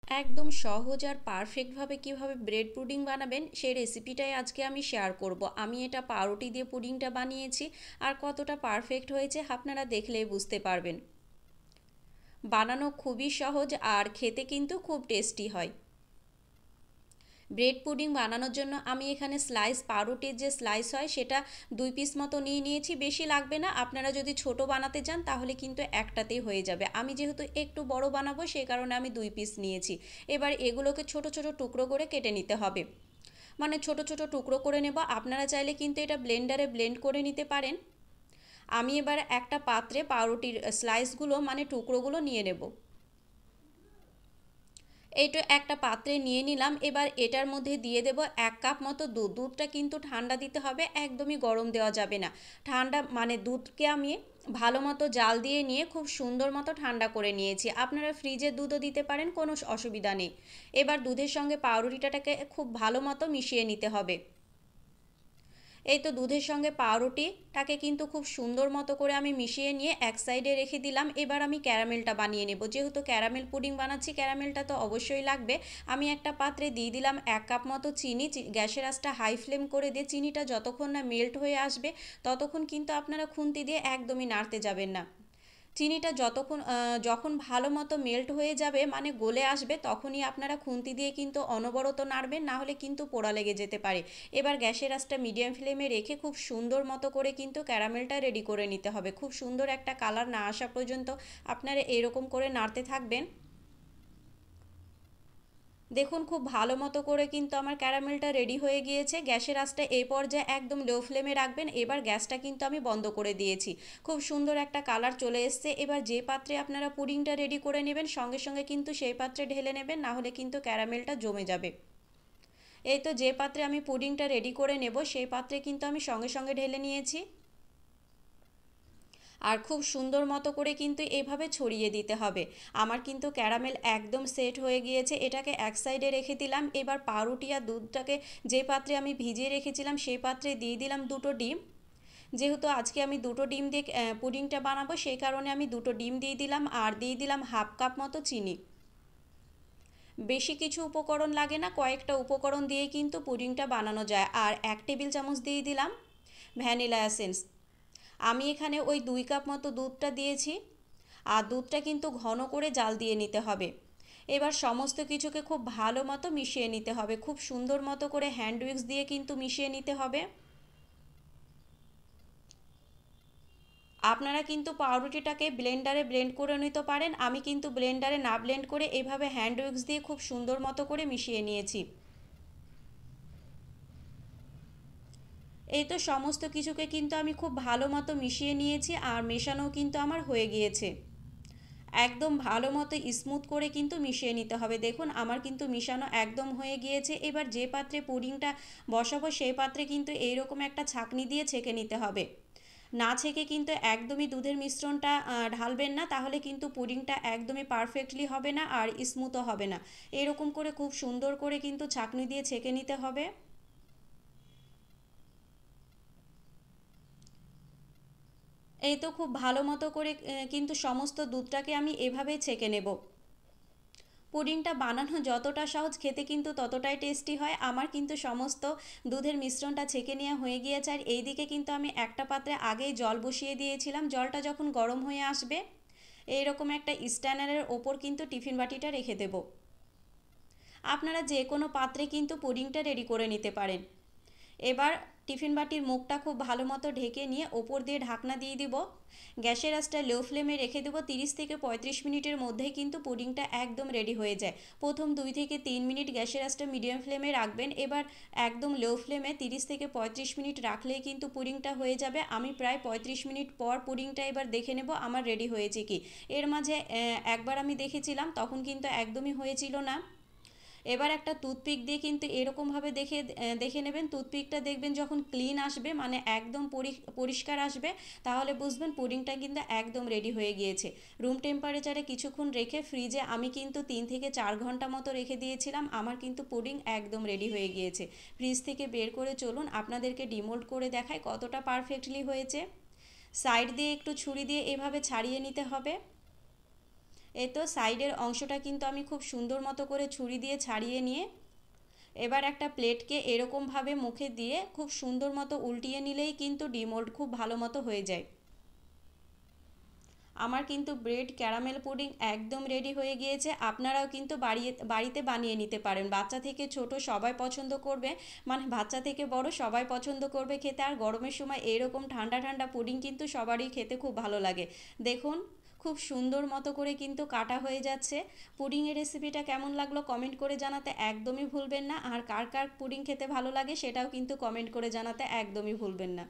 একদম সহজ আর পারফেক্টভাবে কিভাবে ব্রেড পুডিং বানাবেন সেই রেসিপিটাই আজকে আমি শেয়ার করব। আমি এটা পাউরুটি দিয়ে পুডিংটা বানিয়েছি, আর কতটা পারফেক্ট হয়েছে আপনারা দেখলেই বুঝতে পারবেন। বানানো খুবই সহজ আর খেতে কিন্তু খুব টেস্টি হয়। ব্রেড পুডিং বানানোর জন্য আমি এখানে পাউরুটির যে স্লাইস হয় সেটা 2 পিস মতো নিয়ে নিয়েছি, বেশি লাগবে না। আপনারা যদি ছোট বানাতে চান তাহলে কিন্তু একটাতেই হয়ে যাবে। আমি যেহেতু একটু বড় বানাবো সেই কারণে আমি 2 পিস নিয়েছি। এবার এগুলোকে ছোট ছোট টুকরো করে কেটে নিতে হবে, মানে ছোট ছোট টুকরো করে নেব। আপনারা চাইলে কিন্তু এটা ব্লেন্ডারে ব্লেন্ড করে নিতে পারেন। আমি এবার একটা পাত্রে পাউরুটির স্লাইসগুলো মানে টুকরোগুলো নিয়ে নেব। এইটা একটা পাত্রে নিয়ে নিলাম। এবার এটার মধ্যে দিয়ে দেব 1 কাপ মতো দুধ। দুধটা কিন্তু ঠান্ডা দিতে হবে, একদমই গরম দেওয়া যাবে না। ঠান্ডা মানে দুধকে আমি ভালো মতো জাল দিয়ে নিয়ে খুব সুন্দর মতো ঠান্ডা করে নিয়েছি। আপনারা ফ্রিজের দুধও দিতে পারেন, কোনো অসুবিধা নেই। এবার দুধের সঙ্গে পাউরুটিটাকে খুব ভালো মতো মিশিয়ে নিতে হবে। এই তো দুধের সঙ্গে পাউরুটিটাকে কিন্তু খুব সুন্দর মতো করে আমি মিশিয়ে নিয়ে এক সাইডে রেখে দিলাম। এবার আমি ক্যারামেলটা বানিয়ে নেব। যেহেতু ক্যারামেল পুডিং বানাচ্ছি, ক্যারামেলটা তো অবশ্যই লাগবে। আমি একটা পাত্রে দিয়ে দিলাম 1 কাপ মতো চিনি। গ্যাসের আঁচটা হাই ফ্লেম করে দিয়ে চিনিটা যতক্ষণ না মেল্ট হয়ে আসবে ততক্ষণ কিন্তু আপনারা খুন্তি দিয়ে একদমই নাড়তে যাবেন না। চিনিটা যখন ভালো মতো মেল্ট হয়ে যাবে মানে গলে আসবে, তখনই আপনারা খুন্তি দিয়ে কিন্তু অনবরত নাড়বেন, না হলে কিন্তু পোড়া লেগে যেতে পারে। এবার গ্যাসের আঁচটা মিডিয়াম ফ্লেমে রেখে খুব সুন্দর মতো করে কিন্তু ক্যারামেলটা রেডি করে নিতে হবে। খুব সুন্দর একটা কালার না আসা পর্যন্ত আপনারা এরকম করে নাড়তে থাকবেন। দেখুন খুব ভালো মতো করে কিন্তু আমার ক্যারামেলটা রেডি হয়ে গিয়েছে। গ্যাসের আঁচটা এই পর্যায়ে একদম লো ফ্লেমে রাখবেন। এবার গ্যাসটা কিন্তু আমি বন্ধ করে দিয়েছি। খুব সুন্দর একটা কালার চলে এসছে। এবার যে পাত্রে আপনারা পুডিংটা রেডি করে নেবেন সঙ্গে সঙ্গে কিন্তু সেই পাত্রে ঢেলে নেবেন, না হলে কিন্তু ক্যারামেলটা জমে যাবে। এই তো যে পাত্রে আমি পুডিংটা রেডি করে নেব সেই পাত্রে কিন্তু আমি সঙ্গে সঙ্গে ঢেলে নিয়েছি। আর খুব সুন্দর মতো করে কিন্তু এইভাবে ছড়িয়ে দিতে হবে। আমার কিন্তু ক্যারামেল একদম সেট হয়ে গিয়েছে। এটাকে এক সাইডে রেখে দিলাম। এবার পাউরুটি আর দুধটাকে যে পাত্রে আমি ভিজিয়ে রেখেছিলাম সেই পাত্রে দিয়ে দিলাম 2টো ডিম। যেহেতু আজকে আমি 2টো ডিম দিয়ে পুডিংটা বানাবো সেই কারণে আমি 2টো ডিম দিয়ে দিলাম, আর দিয়ে দিলাম 1/2 কাপ মতো চিনি। বেশি কিছু উপকরণ লাগে না, কয়েকটা উপকরণ দিয়ে কিন্তু পুডিংটা বানানো যায়। আর 1 টেবিল চামচ দিয়ে দিলাম ভ্যানিলা এসেন্স। আমি এখানে ওই 2 কাপ মতো দুধটা দিয়েছি, আর দুধটা কিন্তু ঘন করে জাল দিয়ে নিতে হবে। এবার সমস্ত কিছুকে খুব ভালো মতো মিশিয়ে নিতে হবে। খুব সুন্দর মতো করে হ্যান্ড উইক্স দিয়ে কিন্তু মিশিয়ে নিতে হবে। আপনারা কিন্তু পাউরুটিটাকে ব্লেন্ডারে ব্লেন্ড করে নিতে পারেন। আমি কিন্তু ব্লেন্ডারে না ব্লেন্ড করে এইভাবে হ্যান্ড উইক্স দিয়ে খুব সুন্দর মতো করে মিশিয়ে নিয়েছি। এই তো সমস্ত কিছুকে কিন্তু আমি খুব ভালো মতো মিশিয়ে নিয়েছি, আর মেশানোও কিন্তু আমার হয়ে গিয়েছে। একদম ভালো মতো স্মুথ করে কিন্তু মিশিয়ে নিতে হবে। দেখুন আমার কিন্তু মিশানো একদম হয়ে গিয়েছে। এবার যে পাত্রে পুডিংটা বসাবো সেই পাত্রে কিন্তু এইরকম একটা ছাঁকনি দিয়ে ছেঁকে নিতে হবে। না ছেঁকে কিন্তু একদমই দুধের মিশ্রণটা ঢালবেন না, তাহলে কিন্তু পুডিংটা একদমই পারফেক্টলি হবে না আর স্মুথও হবে না। এরকম করে খুব সুন্দর করে কিন্তু ছাঁকনি দিয়ে ছেঁকে নিতে হবে। এই তো খুব ভালো মতো করে কিন্তু সমস্ত দুধটাকে আমি এভাবেই ছেঁকে নেব। পুডিংটা বানানো যতটা সহজ, খেতে কিন্তু ততটাই টেস্টি হয়। আমার কিন্তু সমস্ত দুধের মিশ্রণটা ছেঁকে নেওয়া হয়ে গিয়েছে, আর এইদিকে কিন্তু আমি একটা পাত্রে আগেই জল বসিয়ে দিয়েছিলাম। জলটা যখন গরম হয়ে আসবে এইরকম একটা স্ট্যান্ডারের ওপর কিন্তু টিফিন বাটিটা রেখে দেব। আপনারা যে কোনো পাত্রে কিন্তু পুডিংটা রেডি করে নিতে পারেন। এবার টিফিন বাটির মুখটা খুব ভালো মতো ঢেকে নিয়ে ওপর দিয়ে ঢাকনা দিয়ে দিব। গ্যাসের আঁচটা লো ফ্লেমে রেখে দেবো। 30 থেকে 35 মিনিটের মধ্যেই কিন্তু পুডিংটা একদম রেডি হয়ে যায়। প্রথম 2 থেকে 3 মিনিট গ্যাসের আঁচটা মিডিয়াম ফ্লেমে রাখবেন। এবার একদম লো ফ্লেমে 30 থেকে 35 মিনিট রাখলেই কিন্তু পুডিংটা হয়ে যাবে। আমি প্রায় 35 মিনিট পর পুডিংটা এবার দেখে নেব আমার রেডি হয়েছে কি। এর মাঝে একবার আমি দেখেছিলাম, তখন কিন্তু একদমই হয়েছিল না। এবার একটা টুথপিক দিয়ে কিন্তু এরকমভাবে দেখে নেবেন। টুথপিকটা দেখবেন যখন ক্লিন আসবে মানে একদম পরিষ্কার আসবে, তাহলে বুঝবেন পুডিংটা কিন্তু একদম রেডি হয়ে গিয়েছে। রুম টেম্পারেচারে কিছুক্ষণ রেখে ফ্রিজে আমি কিন্তু 3 থেকে 4 ঘন্টা মতো রেখে দিয়েছিলাম। আমার কিন্তু পুডিং একদম রেডি হয়ে গিয়েছে। ফ্রিজ থেকে বের করে চলুন আপনাদেরকে ডিমোল্ড করে দেখায় কতটা পারফেক্টলি হয়েছে। সাইড দিয়ে একটু ছুরি দিয়ে এভাবে ছাড়িয়ে নিতে হবে। এই তো সাইডের অংশটা কিন্তু আমি খুব সুন্দর মতো করে ছুরি দিয়ে ছাড়িয়ে নিয়ে এবার একটা প্লেটকে এরকমভাবে মুখে দিয়ে খুব সুন্দর মতো উল্টিয়ে নিলেই কিন্তু ডিমোল্ড খুব ভালো মতো হয়ে যায়। আমার কিন্তু ব্রেড ক্যারামেল পুডিং একদম রেডি হয়ে গিয়েছে। আপনারাও কিন্তু বাড়িতে বানিয়ে নিতে পারেন। বাচ্চা থেকে ছোট সবাই পছন্দ করবে, মানে বাচ্চা থেকে বড় সবাই পছন্দ করবে খেতে। আর গরমের সময় এরকম ঠান্ডা ঠান্ডা পুডিং কিন্তু সবারই খেতে খুব ভালো লাগে। দেখুন খুব সুন্দর মতো করে কিন্তু কাটা হয়ে যাচ্ছে। পুডিংয়ের রেসিপিটা কেমন লাগলো কমেন্ট করে জানাতে একদমই ভুলবেন না। আর কার কার পুডিং খেতে ভালো লাগে সেটাও কিন্তু কমেন্ট করে জানাতে একদমই ভুলবেন না।